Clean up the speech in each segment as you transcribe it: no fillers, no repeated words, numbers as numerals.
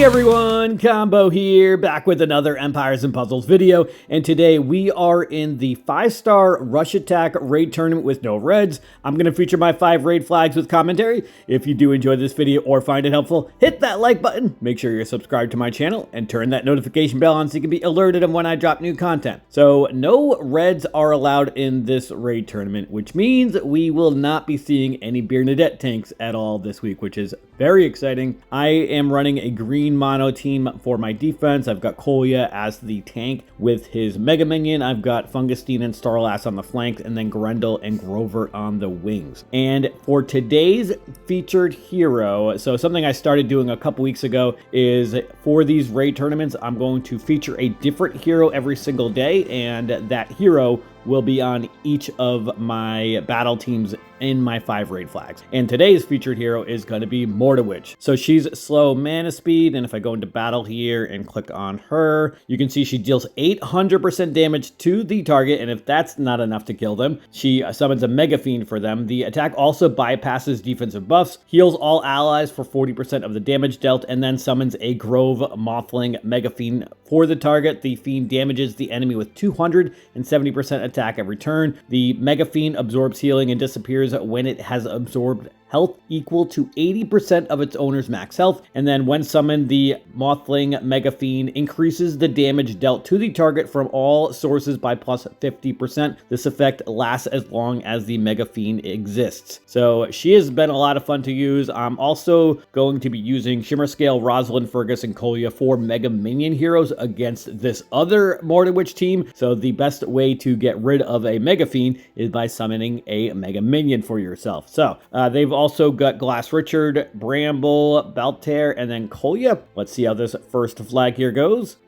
everyone, Combo here, back with another Empires and Puzzles video, and today we are in the 5-star Rush Attack raid tournament with no reds. I'm going to feature my 5 raid flags with commentary. If you do enjoy this video or find it helpful, hit that like button, make sure you're subscribed to my channel, and turn that notification bell on so you can be alerted of when I drop new content. So no reds are allowed in this raid tournament, which means we will not be seeing any Bernadette tanks at all this week, which is very exciting. I am running a green mono team for my defense. I've got Kolya as the tank with his Mega Minion. I've got Fungustine and Starlass on the flanks, and then Grendel and Grover on the wings. And for today's featured hero, so something I started doing a couple weeks ago is for these raid tournaments, I'm going to feature a different hero every single day, and that hero will be on each of my battle teams in my 5 raid flags. And today's featured hero is going to be Mordowitch. So she's slow mana speed, and if I go into battle here and click on her, you can see she deals 800% damage to the target, and if that's not enough to kill them, she summons a Mega Fiend for them. The attack also bypasses defensive buffs, heals all allies for 40% of the damage dealt, and then summons a Grove Mothling Mega Fiend for the target. The Fiend damages the enemy with 270% attack every turn. The Mega Fiend absorbs healing and disappears when it has absorbed health equal to 80% of its owner's max health, and then when summoned, the Mothling Mega Fiend increases the damage dealt to the target from all sources by plus 50%. This effect lasts as long as the Mega Fiend exists. So she has been a lot of fun to use. I'm also going to be using Shimmer Scale, Rosalind, Fergus, and Kolya for Mega Minion heroes against this other Mordowitch team. So the best way to get rid of a Mega Fiend is by summoning a Mega Minion for yourself. So they've also got Glass Richard, Bramble, Baltair, and then Kolya. Let's see how this first flag here goes.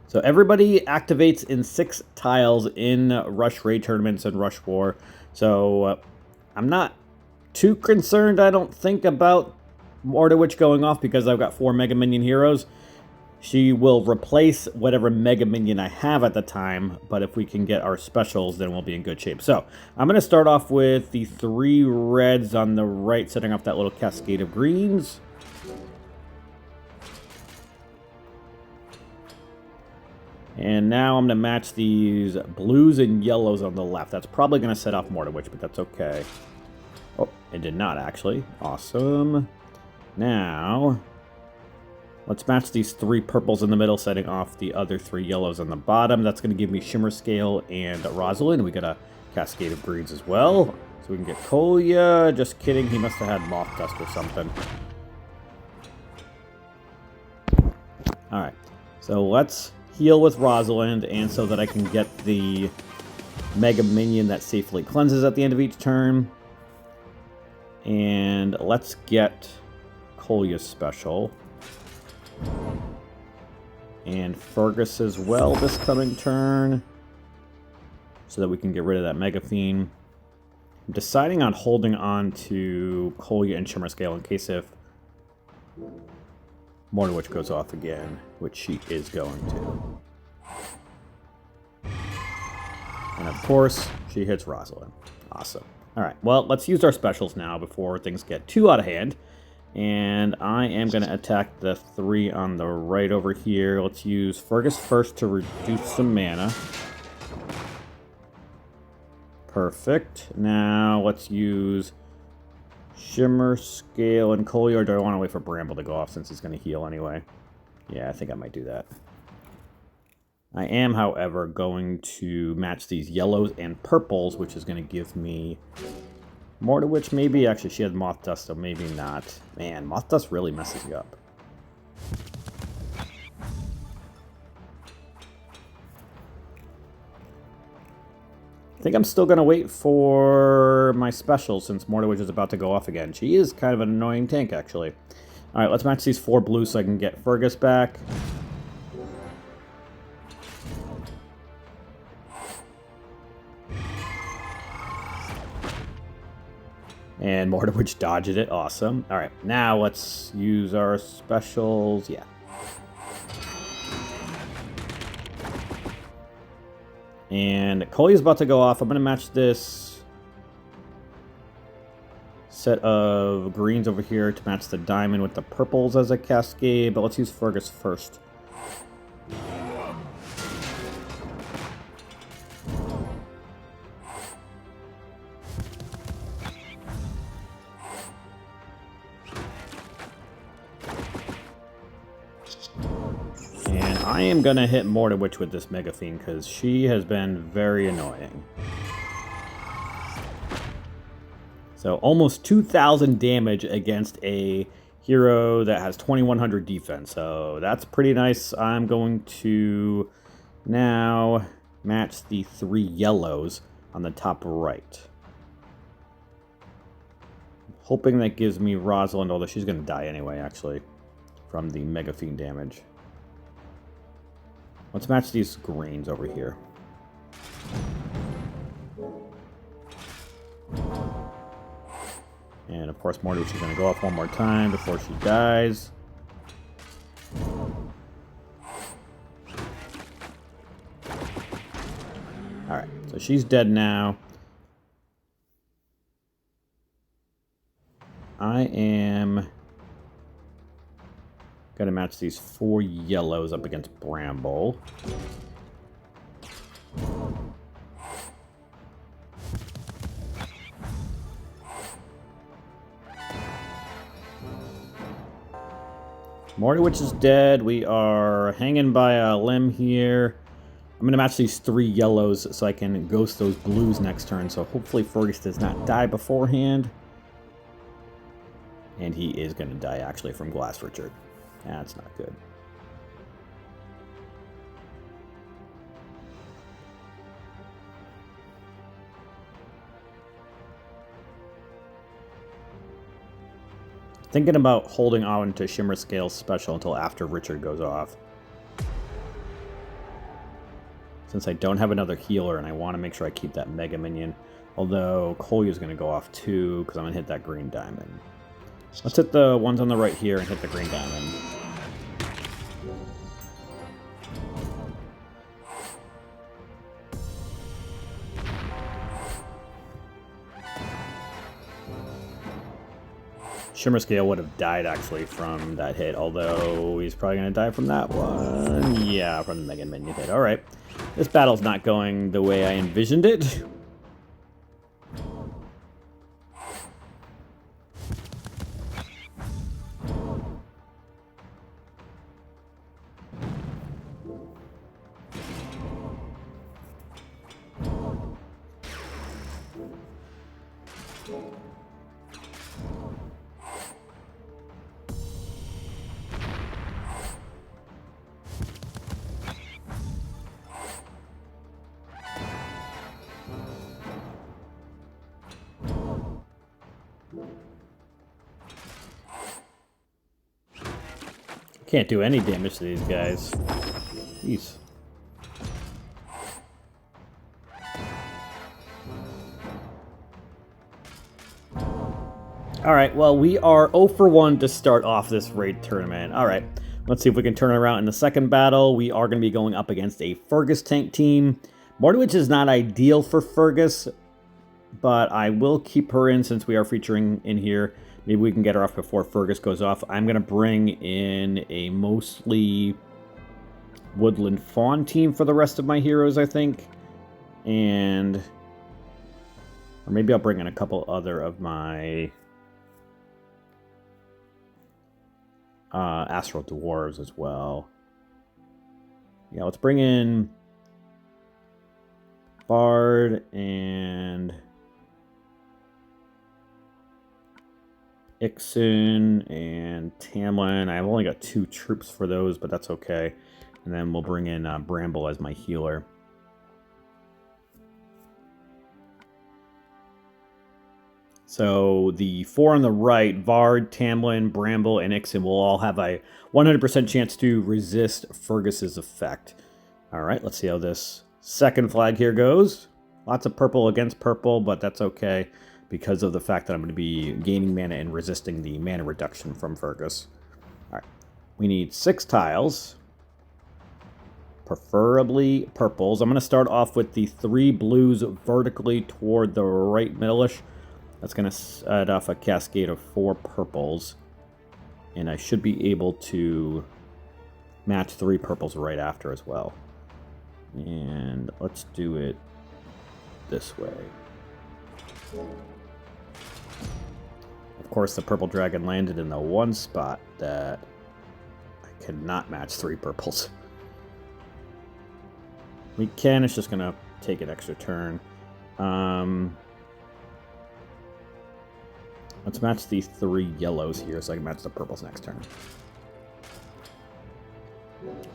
So everybody activates in 6 tiles in Rush raid tournaments and Rush War. So I'm not too concerned, I don't think, about Mordowitch going off because I've got 4 Mega Minion heroes. She will replace whatever Mega Minion I have at the time, but if we can get our specials, then we'll be in good shape. So I'm going to start off with the 3 reds on the right, setting off that little cascade of greens. And now I'm going to match these blues and yellows on the left. That's probably going to set off Mordowitch, but that's okay. Oh, it did not actually. Awesome. Now let's match these 3 purples in the middle, setting off the other 3 yellows on the bottom. That's going to give me Shimmer Scale and Rosalind. We got a Cascade of Greens as well. So we can get Kolya. Just kidding, he must have had Moth Dust or something. Alright, so let's heal with Rosalind, and so that I can get the Mega Minion that safely cleanses at the end of each turn. And let's get Kolya's special. And Fergus as well this coming turn, so that we can get rid of that Mega Fiend. I'm deciding on holding on to Kolya and Shimmer Scale in case if Mordowitch goes off again, which she is going to. And of course, she hits Rosalind. Awesome. Alright, well, let's use our specials now before things get too out of hand. And I am going to attack the 3 on the right over here. Let's use Fergus first to reduce some mana. Perfect. Now let's use Shimmer Scale and Kolya. Or do I want to wait for Bramble to go off since he's going to heal anyway? Yeah, I think I might do that. I am, however, going to match these yellows and purples, which is going to give me Mordowitch, maybe. Actually, she had Moth Dust, so maybe not. Man, Moth Dust really messes you up. I think I'm still going to wait for my special since Mordowitch is about to go off again. She is kind of an annoying tank, actually. Alright, let's match these 4 blues so I can get Fergus back. And Mordowitch dodged it. Awesome. Alright, now let's use our specials. Yeah. And Kolya's about to go off. I'm going to match this set of greens over here to match the diamond with the purples as a cascade, but let's use Fergus first. And I am going to hit Mortawitch with this Mega Fiend because she has been very annoying. So almost 2,000 damage against a hero that has 2,100 defense. So that's pretty nice. I'm going to now match the 3 yellows on the top right. Hoping that gives me Rosalind, although she's going to die anyway, actually, from the Mega Fiend damage. Let's match these greens over here. And of course, Mortawitch is going to go off one more time before she dies. Alright, so she's dead now. I am going to match these 4 yellows up against Bramble. Mortawitch is dead. We are hanging by a limb here. I'm going to match these 3 yellows so I can ghost those blues next turn. So hopefully Fergus does not die beforehand. And he is going to die, actually, from Glass Richard. That's not good. Thinking about holding on to Shimmer Scale Special until after Richard goes off. Since I don't have another healer and I want to make sure I keep that Mega Minion. Although Kolya's going to go off too because I'm going to hit that green diamond. Let's hit the ones on the right here and hit the green diamond. Shimmer Scale would have died, actually, from that hit, although he's probably going to die from that one. Yeah, from the Mega Minion hit. Alright. This battle's not going the way I envisioned it. Can't do any damage to these guys. Jeez. Alright, well, we are 0 for 1 to start off this raid tournament. Alright, let's see if we can turn it around in the second battle. We are going to be going up against a Fergus tank team. Mortawitch is not ideal for Fergus, but I will keep her in since we are featuring in here. Maybe we can get her off before Fergus goes off. I'm going to bring in a mostly Woodland Fawn team for the rest of my heroes, I think. And... or maybe I'll bring in a couple other of my Astral Dwarves as well. Yeah, let's bring in Bard and Ixen and Tamlin. I've only got 2 troops for those, but that's okay. And then we'll bring in Bramble as my healer. So the 4 on the right, Vard, Tamlin, Bramble, and Ixen will all have a 100% chance to resist Fergus's effect. Alright, let's see how this second flag here goes. Lots of purple against purple, but that's okay because of the fact that I'm going to be gaining mana and resisting the mana reduction from Fergus. Alright, we need 6 tiles. Preferably purples. I'm going to start off with the 3 blues vertically toward the right middle-ish. That's going to set off a cascade of 4 purples. And I should be able to match 3 purples right after as well. And let's do it this way. Of course, the purple dragon landed in the one spot that I cannot match 3 purples. We can, it's just going to take an extra turn. Let's match the 3 yellows here so I can match the purples next turn.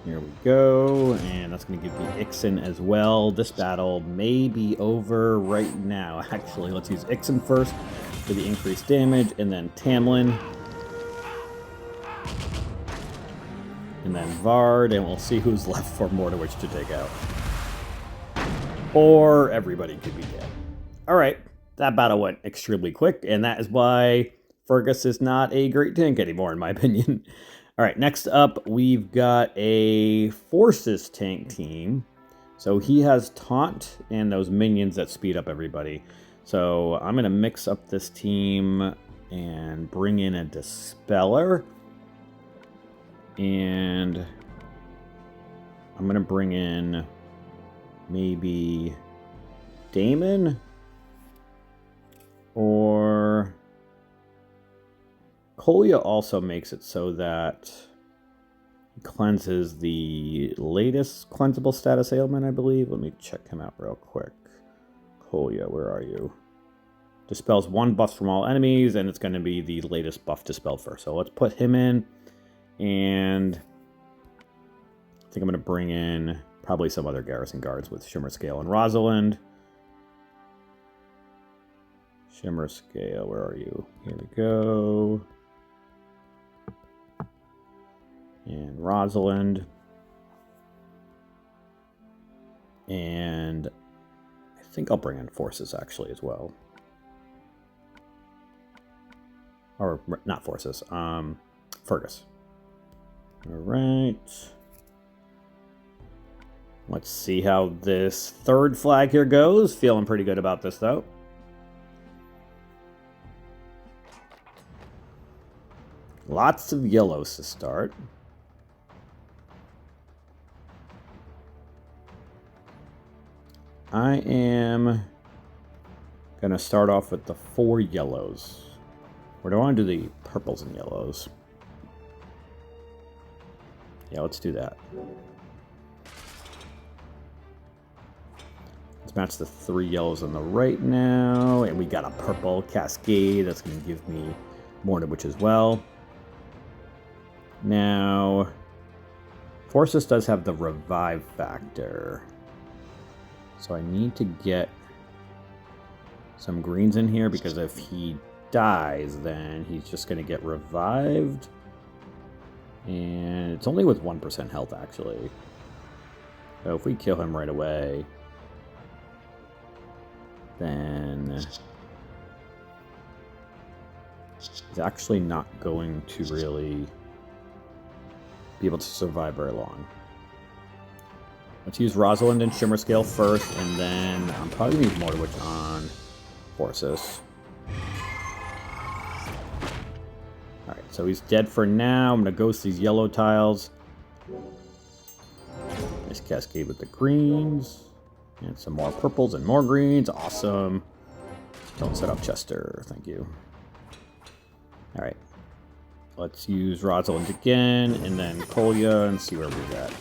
Here we go, and that's going to give me Ixen as well. This battle may be over right now. Actually, let's use Ixen first for the increased damage, and then Tamlin. And then Vard, and we'll see who's left for Mortowitch to take out. Or everybody could be dead. Alright, that battle went extremely quick, and that is why Fergus is not a great tank anymore, in my opinion. Alright, next up, we've got a Forces tank team. So he has Taunt and those minions that speed up everybody. So I'm going to mix up this team and bring in a Dispeller. And I'm going to bring in maybe Daemon or Kolya also makes it so that he cleanses the latest cleansable status ailment, I believe. Let me check him out real quick. Kolya, where are you? Dispels 1 buff from all enemies, and it's going to be the latest buff dispelled first. So let's put him in, and I think I'm going to bring in probably some other garrison guards with Shimmerscale and Rosalind. Shimmerscale, where are you? Here we go. And Rosalind. And I think I'll bring in Forces actually as well. Or not Forces, Fergus. All right. Let's see how this third flag here goes. Feeling pretty good about this, though. Lots of yellows to start. I am going to start off with the 4 yellows. Or do I want to do the purples and yellows? Yeah, let's do that. Let's match the 3 yellows on the right now. And we got a purple cascade. That's going to give me Mortowitch as well. Now, Forces does have the revive factor. So I need to get some greens in here, because if he dies, then he's just going to get revived. And it's only with 1% health, actually. So if we kill him right away, then he's actually not going to really be able to survive very long. Let's use Rosalind and Shimmerscale first, and then I'm probably going to use Mortowitch on Forces. Alright, so he's dead for now. I'm going to ghost these yellow tiles. Nice cascade with the greens. And some more purples and more greens. Awesome. Don't set up Chester. Thank you. Alright. Let's use Rosalind again, and then Kolya, and see where we're at.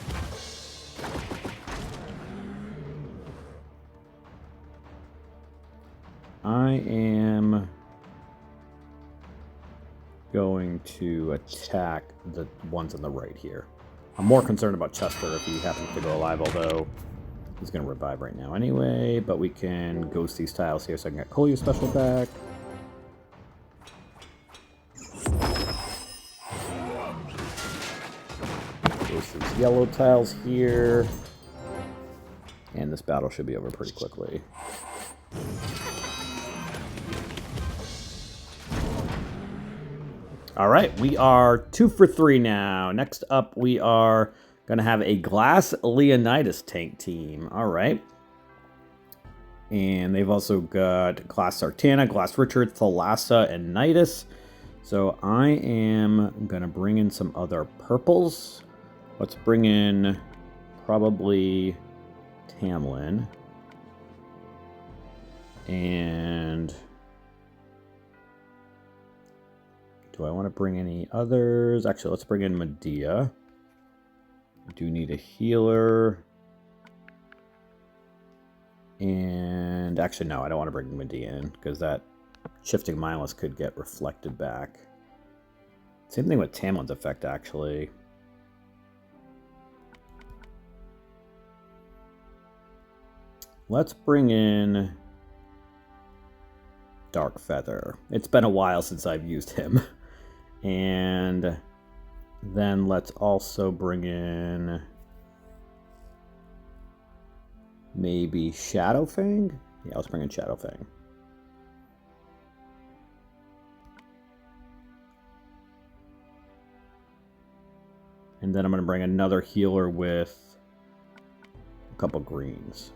I am going to attack the ones on the right here. I'm more concerned about Chester if he happens to go alive, although he's going to revive right now anyway. But we can ghost these tiles here so I can get Kolya special back. Ghost these yellow tiles here. And this battle should be over pretty quickly. All right, we are 2 for 3 now. Next up, we are going to have a Glass Leonidas tank team. All right. And they've also got Glass Sartana, Glass Richard, Thalassa, and Nidus. So I am going to bring in some other purples. Let's bring in probably Tamlin. And do I want to bring any others? Actually, let's bring in Medea. I do need a healer. And actually, no, I don't want to bring Medea in because that Shifting Mindless could get reflected back. Same thing with Tamlin's effect, actually. Let's bring in Darkfeather. It's been a while since I've used him. And then let's also bring in maybe Shadowfang? Yeah, let's bring in Shadowfang. And then I'm going to bring another healer with a couple greens.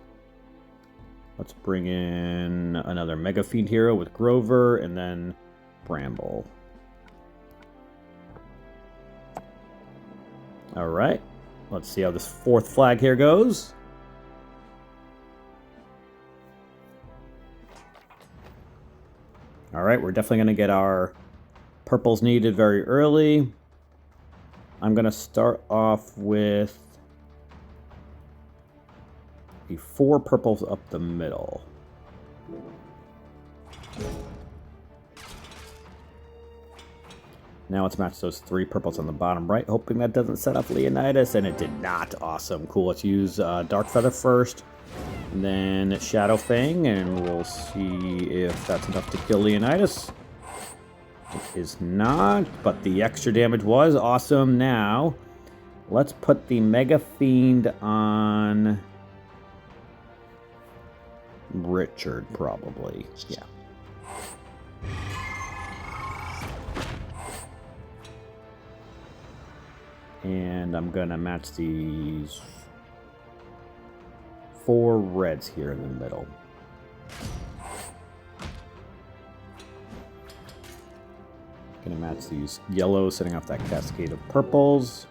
Let's bring in another Mega Fiend hero with Grover and then Bramble. All right. Let's see how this fourth flag here goes. All right, we're definitely going to get our purples needed very early. I'm going to start off with the 4 purples up the middle. Now let's match those 3 purples on the bottom right, hoping that doesn't set up Leonidas, and it did not. Awesome. Cool. Let's use Darkfeather first, and then Shadowfang, and we'll see if that's enough to kill Leonidas. It is not, but the extra damage was awesome. Now, let's put the Mega Fiend on Richard, probably. Yeah. And I'm going to match these 4 reds here in the middle. Going to match these yellows, setting off that cascade of purples.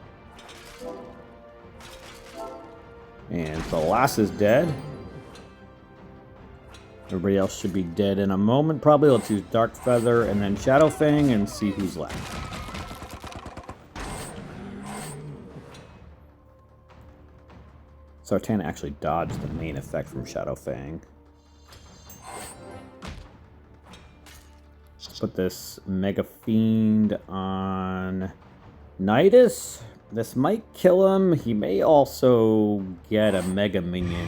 And Thalassa is dead. Everybody else should be dead in a moment, probably. Let's use Darkfeather and then Shadowfang and see who's left. Sartana actually dodged the main effect from Shadowfang. Let's put this Mega Fiend on Nidus. This might kill him. He may also get a Mega Minion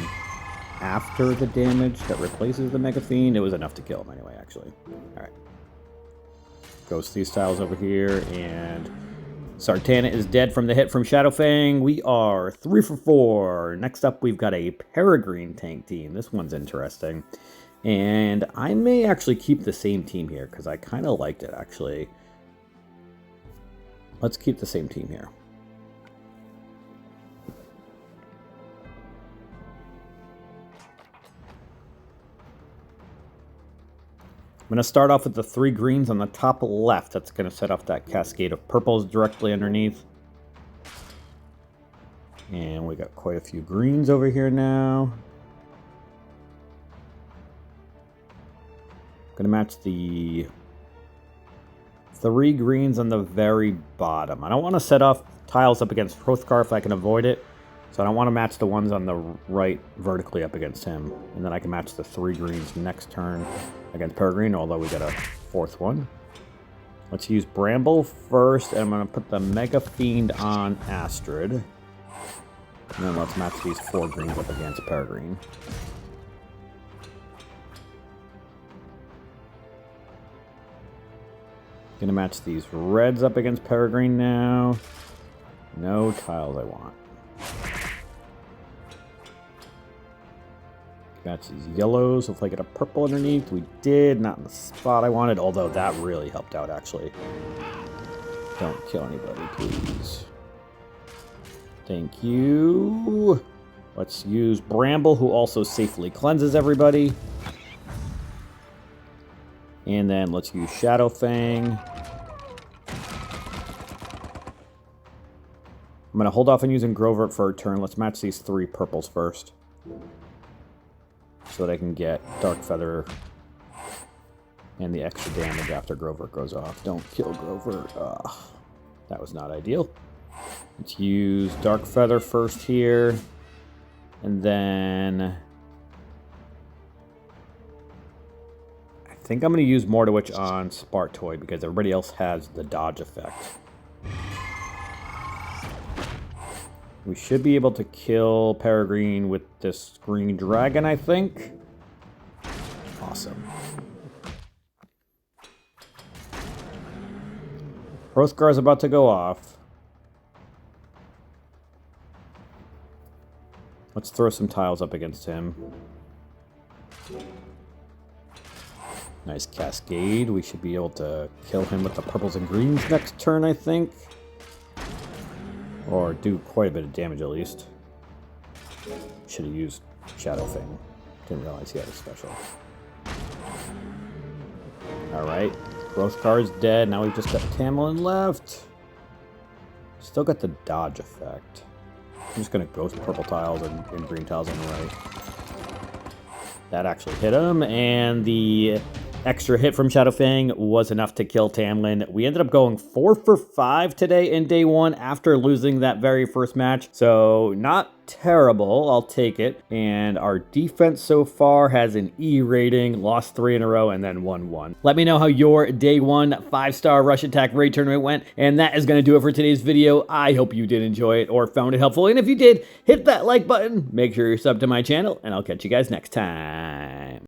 after the damage that replaces the Mega Fiend. It was enough to kill him anyway, actually. Alright. Ghost these tiles over here, and Sartana is dead from the hit from Shadowfang. We are 3 for 4. Next up, we've got a Peregrine tank team. This one's interesting. And I may actually keep the same team here, because I kind of liked it, actually. Let's keep the same team here. I'm going to start off with the 3 greens on the top left. That's going to set off that cascade of purples directly underneath. And we got quite a few greens over here now. I'm going to match the 3 greens on the very bottom. I don't want to set off tiles up against Hrothgar if I can avoid it. So I don't want to match the ones on the right vertically up against him. And then I can match the 3 greens next turn against Peregrine, although we got a 4th one. Let's use Bramble first, and I'm going to put the Mega Fiend on Astrid. And then let's match these 4 greens up against Peregrine. Gonna match these reds up against Peregrine now. No tiles I want. Match these yellows. Hopefully I get a purple underneath. We did. Not in the spot I wanted, although that really helped out, actually. Don't kill anybody, please. Thank you. Let's use Bramble, who also safely cleanses everybody. And then let's use Shadowfang. I'm going to hold off on using Grovert for a turn. Let's match these 3 purples first. So that I can get Dark Feather and the extra damage after Grovert goes off. Don't kill Grovert. That was not ideal. Let's use Dark Feather first here. And then I think I'm going to use Mortowitch on Spartoid because everybody else has the dodge effect. We should be able to kill Peregrine with this green dragon, I think. Awesome. Hrothgar's about to go off. Let's throw some tiles up against him. Nice Cascade. We should be able to kill him with the purples and greens next turn, I think. Or do quite a bit of damage at least. Should have used Shadowfang. Didn't realize he had a special. Alright. Hrothgar's dead. Now we've just got Tamlin left. Still got the dodge effect. I'm just going to ghost purple tiles and green tiles on the right. That actually hit him, and the extra hit from Shadowfang was enough to kill Tamlin. We ended up going 4 for 5 today in day 1 after losing that very first match. So not terrible, I'll take it. And our defense so far has an E rating, lost 3 in a row, and then won 1. Let me know how your day 1 5-star Rush Attack Raid Tournament went. And that is going to do it for today's video. I hope you did enjoy it or found it helpful. And if you did, hit that like button, make sure you're subbed to my channel, and I'll catch you guys next time.